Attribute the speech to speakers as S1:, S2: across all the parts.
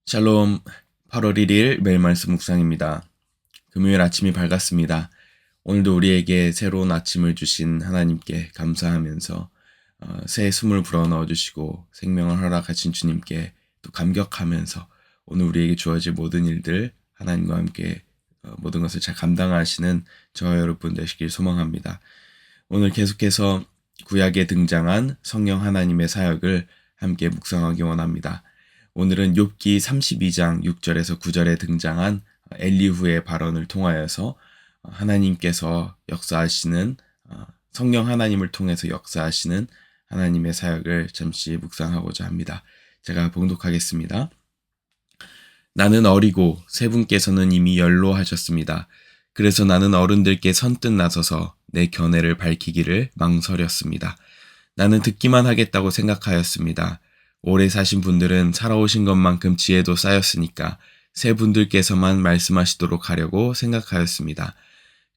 S1: 샬롬. 8월 1일 매일 말씀 묵상입니다. 금요일 아침이 밝았습니다. 오늘도 우리에게 새로운 아침을 주신 하나님께 감사하면서 새 숨을 불어넣어 주시고 생명을 허락하신 주님께 또 감격하면서 오늘 우리에게 주어질 모든 일들 하나님과 함께 모든 것을 잘 감당하시는 저와 여러분 되시길 소망합니다. 오늘 계속해서 구약에 등장한 성령 하나님의 사역을 함께 묵상하기 원합니다. 오늘은 욥기 32장 6절에서 9절에 등장한 엘리후의 발언을 통하여서 하나님께서 역사하시는 성령 하나님을 통해서 역사하시는 하나님의 사역을 잠시 묵상하고자 합니다. 제가 봉독하겠습니다. 나는 어리고 세 분께서는 이미 연로하셨습니다. 그래서 나는 어른들께 선뜻 나서서 내 견해를 밝히기를 망설였습니다. 나는 듣기만 하겠다고 생각하였습니다. 오래 사신 분들은 살아오신 것만큼 지혜도 쌓였으니까 세 분들께서만 말씀하시도록 하려고 생각하였습니다.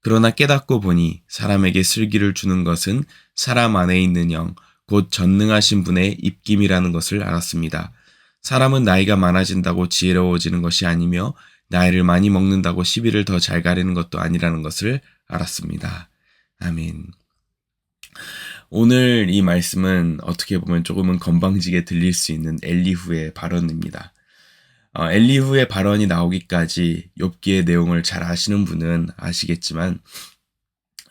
S1: 그러나 깨닫고 보니 사람에게 슬기를 주는 것은 사람 안에 있는 영, 곧 전능하신 분의 입김이라는 것을 알았습니다. 사람은 나이가 많아진다고 지혜로워지는 것이 아니며 나이를 많이 먹는다고 시비를 더 잘 가리는 것도 아니라는 것을 알았습니다. 아멘. 오늘 이 말씀은 어떻게 보면 조금은 건방지게 들릴 수 있는 엘리후의 발언입니다. 엘리후의 발언이 나오기까지 욥기의 내용을 잘 아시는 분은 아시겠지만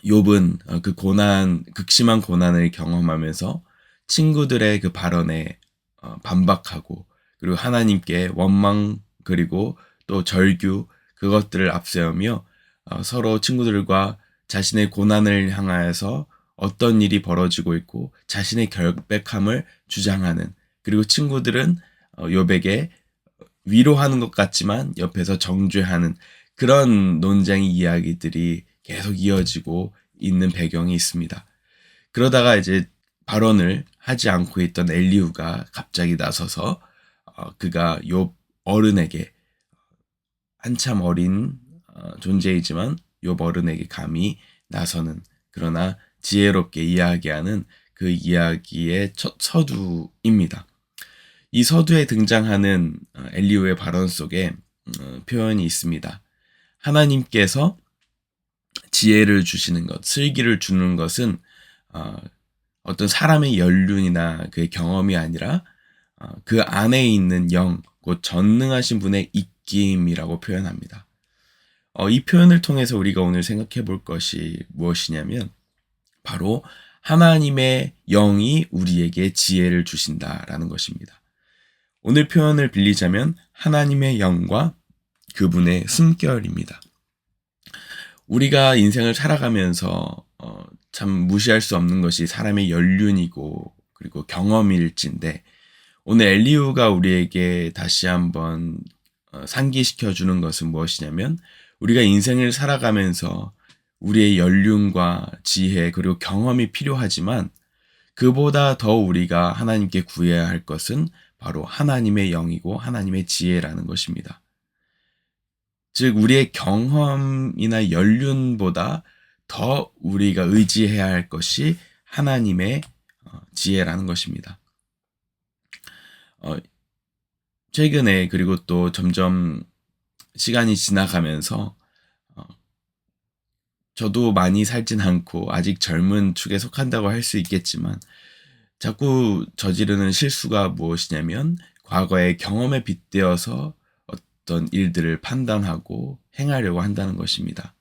S1: 욥은 그 극심한 고난을 경험하면서 친구들의 그 발언에 반박하고 그리고 하나님께 원망 그리고 또 절규 그것들을 앞세우며 서로 친구들과 자신의 고난을 향하여서 어떤 일이 벌어지고 있고 자신의 결백함을 주장하는, 그리고 친구들은 욥에게 위로하는 것 같지만 옆에서 정죄하는 그런 논쟁 이야기들이 계속 이어지고 있는 배경이 있습니다. 그러다가 이제 발언을 하지 않고 있던 엘리후가 갑자기 나서서 그가 욥 어른에게, 한참 어린 존재이지만 욥 어른에게 감히 나서는, 그러나 지혜롭게 이야기하는 그 이야기의 첫 서두입니다. 이 서두에 등장하는 엘리후의 발언 속에 표현이 있습니다. 하나님께서 지혜를 주시는 것, 슬기를 주는 것은 어떤 사람의 연륜이나 그의 경험이 아니라 그 안에 있는 영, 곧 전능하신 분의 입김이라고 표현합니다. 이 표현을 통해서 우리가 오늘 생각해 볼 것이 무엇이냐면 바로 하나님의 영이 우리에게 지혜를 주신다라는 것입니다. 오늘 표현을 빌리자면 하나님의 영과 그분의 숨결입니다. 우리가 인생을 살아가면서 참 무시할 수 없는 것이 사람의 연륜이고 그리고 경험일진데, 오늘 엘리후가 우리에게 다시 한번 상기시켜 주는 것은 무엇이냐면 우리가 인생을 살아가면서 우리의 연륜과 지혜 그리고 경험이 필요하지만 그보다 더 우리가 하나님께 구해야 할 것은 바로 하나님의 영이고 하나님의 지혜라는 것입니다. 즉 우리의 경험이나 연륜보다 더 우리가 의지해야 할 것이 하나님의 지혜라는 것입니다. 최근에 그리고 또 점점 시간이 지나가면서 저도 많이 살진 않고 아직 젊은 축에 속한다고 할 수 있겠지만 자꾸 저지르는 실수가 무엇이냐면 과거의 경험에 빗대어서 어떤 일들을 판단하고 행하려고 한다는 것입니다.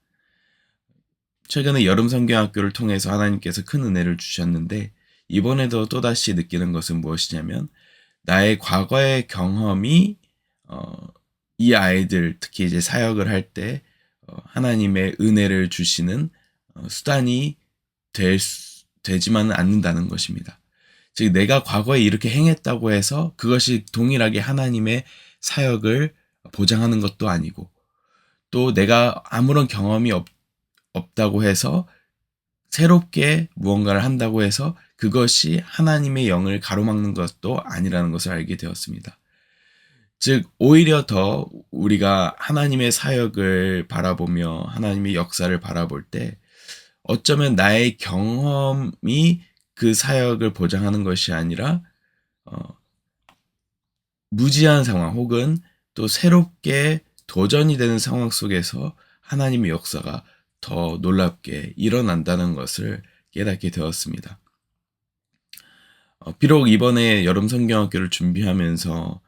S1: 최근에 여름 성경학교를 통해서 하나님께서 큰 은혜를 주셨는데 이번에도 또다시 느끼는 것은 무엇이냐면 나의 과거의 경험이 이 아이들 특히 이제 사역을 할 때 하나님의 은혜를 주시는 수단이 되지만은 않는다는 것입니다. 즉 내가 과거에 이렇게 행했다고 해서 그것이 동일하게 하나님의 사역을 보장하는 것도 아니고, 또 내가 아무런 경험이 없다고 해서 새롭게 무언가를 한다고 해서 그것이 하나님의 영을 가로막는 것도 아니라는 것을 알게 되었습니다. 즉 오히려 더 우리가 하나님의 사역을 바라보며 하나님의 역사를 바라볼 때 어쩌면 나의 경험이 그 사역을 보장하는 것이 아니라 무지한 상황 혹은 또 새롭게 도전이 되는 상황 속에서 하나님의 역사가 더 놀랍게 일어난다는 것을 깨닫게 되었습니다. 비록 이번에 여름 성경학교를 준비하면서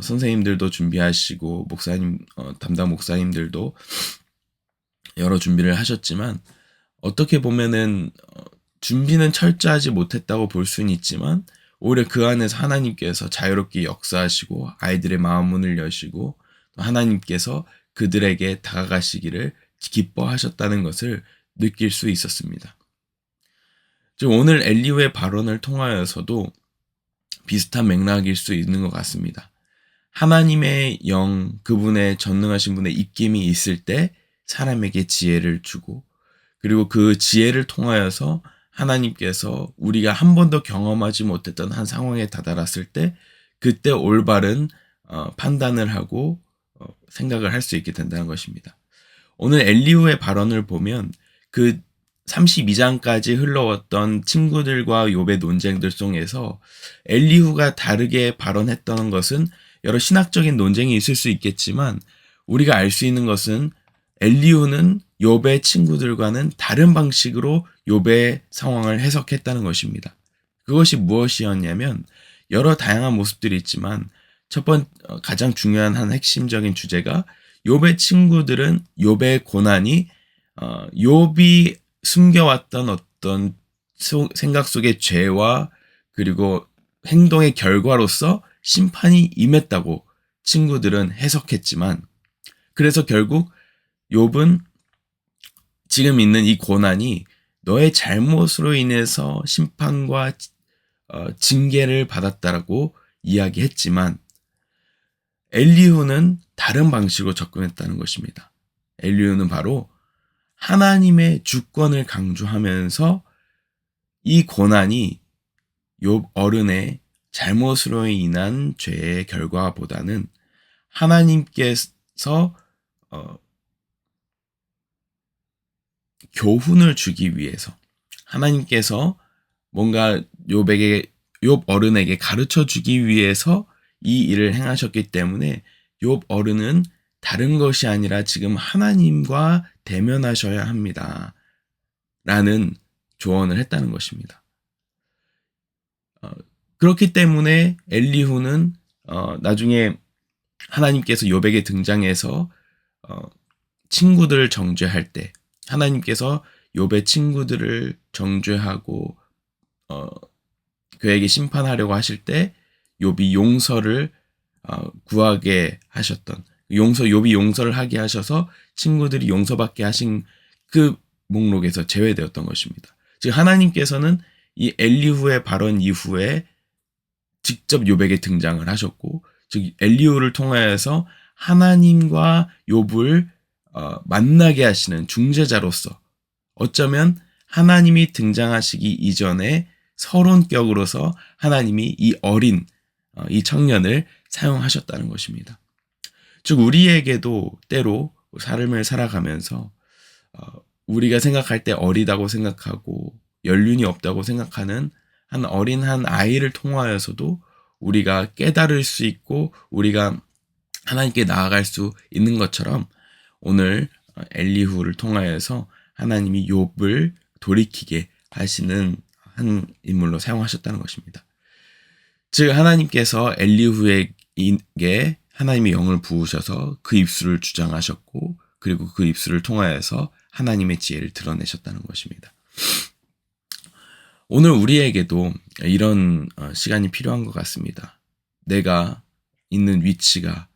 S1: 선생님들도 준비하시고 목사님 담당 목사님들도 여러 준비를 하셨지만 어떻게 보면은 준비는 철저하지 못했다고 볼 수는 있지만 오히려 그 안에서 하나님께서 자유롭게 역사하시고 아이들의 마음 문을 여시고 또 하나님께서 그들에게 다가가시기를 기뻐하셨다는 것을 느낄 수 있었습니다. 즉 오늘 엘리후의 발언을 통하여서도 비슷한 맥락일 수 있는 것 같습니다. 하나님의 영, 그분의 전능하신 분의 입김이 있을 때 사람에게 지혜를 주고 그리고 그 지혜를 통하여서 하나님께서 우리가 한 번도 경험하지 못했던 한 상황에 다다랐을 때 그때 올바른 판단을 하고 생각을 할 수 있게 된다는 것입니다. 오늘 엘리후의 발언을 보면 그 32장까지 흘러왔던 친구들과 욥의 논쟁들 속에서 엘리후가 다르게 발언했던 것은 여러 신학적인 논쟁이 있을 수 있겠지만 우리가 알 수 있는 것은 엘리후는 욥의 친구들과는 다른 방식으로 욥의 상황을 해석했다는 것입니다. 그것이 무엇이었냐면 여러 다양한 모습들이 있지만 가장 중요한 한 핵심적인 주제가 욥의 친구들은 욥의 고난이 욥이 숨겨왔던 어떤 생각 속의 죄와 그리고 행동의 결과로서 심판이 임했다고 친구들은 해석했지만 그래서 결국 욥은 지금 있는 이 고난이 너의 잘못으로 인해서 심판과 징계를 받았다라고 이야기했지만 엘리후는 다른 방식으로 접근했다는 것입니다. 엘리후는 바로 하나님의 주권을 강조하면서 이 고난이 욥 어른의 잘못으로 인한 죄의 결과보다는 하나님께서 교훈을 주기 위해서 하나님께서 뭔가 욥 어른에게 가르쳐 주기 위해서 이 일을 행하셨기 때문에 욥 어른은 다른 것이 아니라 지금 하나님과 대면하셔야 합니다. 라는 조언을 했다는 것입니다. 그렇기 때문에 엘리후는 나중에 하나님께서 욥에게 등장해서 친구들을 정죄할 때 하나님께서 욥의 친구들을 정죄하고 그에게 심판하려고 하실 때 욥이 용서를 구하게 하셨던 욥이 용서를 하게 하셔서 친구들이 용서받게 하신 그 목록에서 제외되었던 것입니다. 즉 하나님께서는 이 엘리후의 발언 이후에 직접 욥에게 등장을 하셨고 즉 엘리후를 통하여서 하나님과 욥을 만나게 하시는 중재자로서 어쩌면 하나님이 등장하시기 이전에 서론격으로서 하나님이 이 어린 이 청년을 사용하셨다는 것입니다. 즉 우리에게도 때로 삶을 살아가면서 우리가 생각할 때 어리다고 생각하고 연륜이 없다고 생각하는 한 어린 한 아이를 통하여서도 우리가 깨달을 수 있고 우리가 하나님께 나아갈 수 있는 것처럼 오늘 엘리후를 통하여서 하나님이 욥을 돌이키게 하시는 한 인물로 사용하셨다는 것입니다. 즉 하나님께서 엘리후에게 하나님의 영을 부으셔서 그 입술을 주장하셨고 그리고 그 입술을 통하여서 하나님의 지혜를 드러내셨다는 것입니다. 오늘 우리에게도 이런 시간이 필요한 것 같습니다. 내가 있는 위치가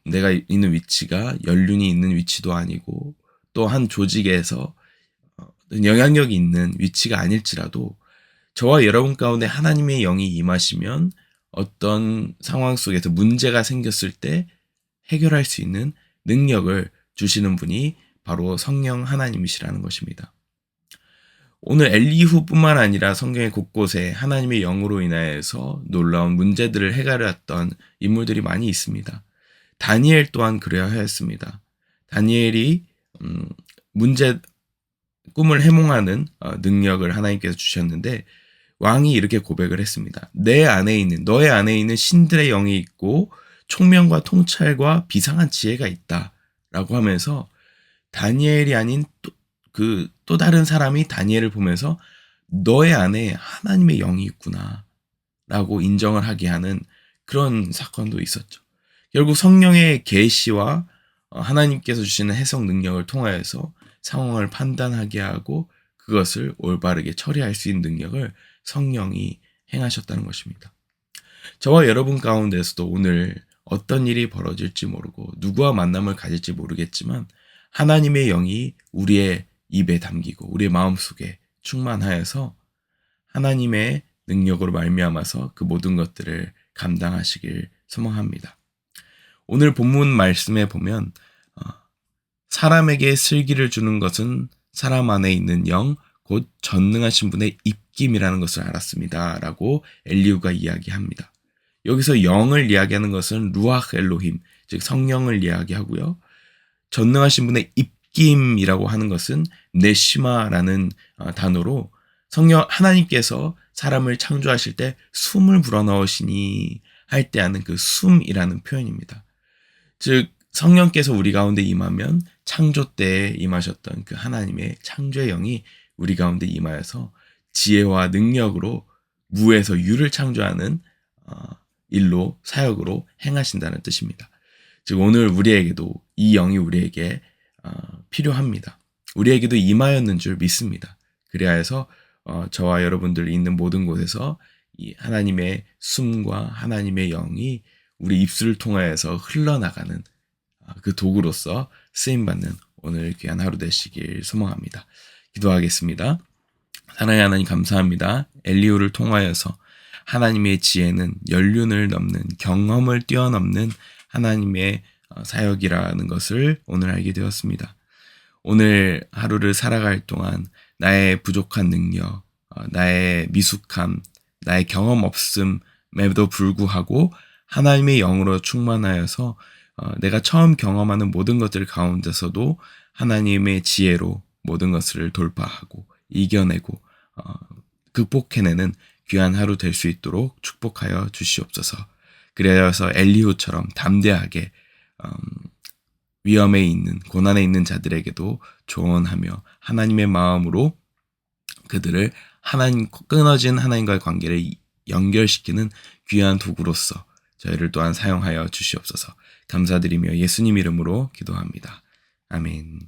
S1: 내가 있는 위치가 연륜이 있는 위치도 아니고 또 한 조직에서 영향력이 있는 위치가 아닐지라도 저와 여러분 가운데 하나님의 영이 임하시면 어떤 상황 속에서 문제가 생겼을 때 해결할 수 있는 능력을 주시는 분이 바로 성령 하나님이시라는 것입니다. 오늘 엘리후뿐만 아니라 성경의 곳곳에 하나님의 영으로 인하여서 놀라운 문제들을 해결했던 인물들이 많이 있습니다. 다니엘 또한 그래야 하였습니다. 다니엘이 꿈을 해몽하는 능력을 하나님께서 주셨는데 왕이 이렇게 고백을 했습니다. 너의 안에 있는 신들의 영이 있고 총명과 통찰과 비상한 지혜가 있다라고 하면서 다니엘이 아닌 또 다른 사람이 다니엘을 보면서 너의 안에 하나님의 영이 있구나 라고 인정을 하게 하는 그런 사건도 있었죠. 결국 성령의 계시와 하나님께서 주시는 해석 능력을 통하여서 상황을 판단하게 하고 그것을 올바르게 처리할 수 있는 능력을 성령이 행하셨다는 것입니다. 저와 여러분 가운데서도 오늘 어떤 일이 벌어질지 모르고 누구와 만남을 가질지 모르겠지만 하나님의 영이 우리의 입에 담기고 우리의 마음속에 충만하여서 하나님의 능력으로 말미암아서 그 모든 것들을 감당하시길 소망합니다. 오늘 본문 말씀에 보면 사람에게 슬기를 주는 것은 사람 안에 있는 영, 곧 전능하신 분의 입김이라는 것을 알았습니다. 라고 엘리후가 이야기합니다. 여기서 영을 이야기하는 것은 루아흐 엘로힘, 즉 성령을 이야기하고요. 전능하신 분의 입김이라고 하는 것은 네시마라는 단어로 하나님께서 사람을 창조하실 때 숨을 불어넣으시니 할 때 하는 그 숨이라는 표현입니다. 즉 성령께서 우리 가운데 임하면 창조 때에 임하셨던 그 하나님의 창조의 영이 우리 가운데 임하여서 지혜와 능력으로 무에서 유를 창조하는 일로 사역으로 행하신다는 뜻입니다. 즉 오늘 우리에게도 이 영이 우리에게 필요합니다. 우리에게도 임하였는 줄 믿습니다. 그리하여서 저와 여러분들 있는 모든 곳에서 이 하나님의 숨과 하나님의 영이 우리 입술을 통하여서 흘러나가는 그 도구로서 쓰임받는 오늘 귀한 하루 되시길 소망합니다. 기도하겠습니다. 사랑의 하나님 감사합니다. 엘리후를 통하여서 하나님의 지혜는 연륜을 넘는 경험을 뛰어넘는 하나님의 사역이라는 것을 오늘 알게 되었습니다. 오늘 하루를 살아갈 동안 나의 부족한 능력, 나의 미숙함, 나의 경험 없음에도 불구하고 하나님의 영으로 충만하여서 내가 처음 경험하는 모든 것들 가운데서도 하나님의 지혜로 모든 것을 돌파하고 이겨내고 극복해내는 귀한 하루 될 수 있도록 축복하여 주시옵소서. 그래서 엘리후처럼 담대하게 위험에 있는 고난에 있는 자들에게도 조언하며 하나님의 마음으로 그들을 끊어진 하나님과의 관계를 연결시키는 귀한 도구로서 저희를 또한 사용하여 주시옵소서. 감사드리며 예수님 이름으로 기도합니다. 아멘.